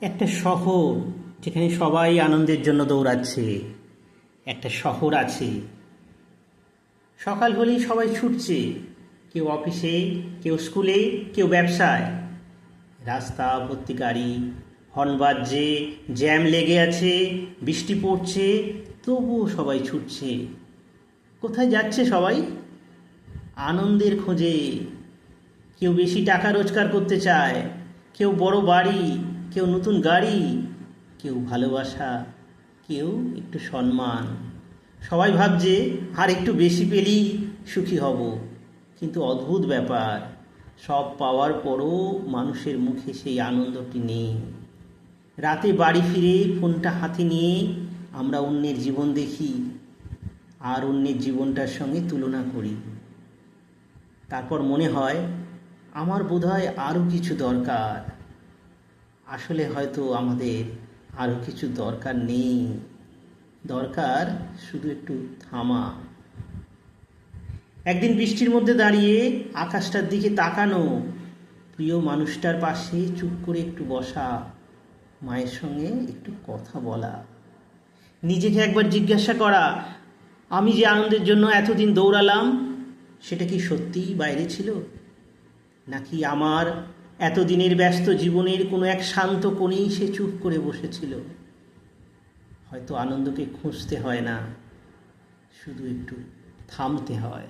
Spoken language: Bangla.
একটা শহর যেখানে সবাই আনন্দের জন্য দৌড়াচ্ছে। একটা শহর আছে, সকাল হলেই সবাই ছুটছে, কেউ অফিসে, কেউ স্কুলে, কেউ ব্যবসায়। রাস্তা ভর্তি গাড়ি, হর্ন বাজছে, জ্যাম লেগে আছে, বৃষ্টি পড়ছে, তবুও সবাই ছুটছে। কোথায় যাচ্ছে সবাই? আনন্দের খোঁজে। কেউ বেশি টাকা রোজগার করতে চায়, কেউ বড় বাড়ি, কেউ নতুন গাড়ি, কেউ ভালোবাসা, কেউ একটু সম্মান। সবাই ভাবছে আর একটু বেশি পেলেই সুখী হব। কিন্তু অদ্ভুত ব্যাপার, সব পাওয়ার পরও মানুষের মুখে সেই আনন্দটি নেই। রাতে বাড়ি ফিরে ফোনটা হাতে নিয়ে আমরা অন্যের জীবন দেখি আর অন্যের জীবনটার সঙ্গে তুলনা করি। তারপর মনে হয় আমার বোধহয় আরও কিছু দরকার। আসলে হয়তো আমাদের আরও কিছু দরকার নেই, দরকার শুধু একটু থামা। একদিন বৃষ্টির মধ্যে দাঁড়িয়ে আকাশটার দিকে তাকানো, প্রিয় মানুষটার পাশে চুপ করে একটু বসা, মায়ের সঙ্গে একটু কথা বলা, নিজেকে একবার জিজ্ঞাসা করা, আমি যে আনন্দের জন্য এতদিন দৌড়ালাম সেটা কি সত্যিই বাইরে ছিল, নাকি আমার এতদিনের ব্যস্ত জীবনের কোনো এক শান্ত কোণেই সে চুপ করে বসেছিল। হয়তো আনন্দকে খুঁজতে হয় না, শুধু একটু থামতে হয়।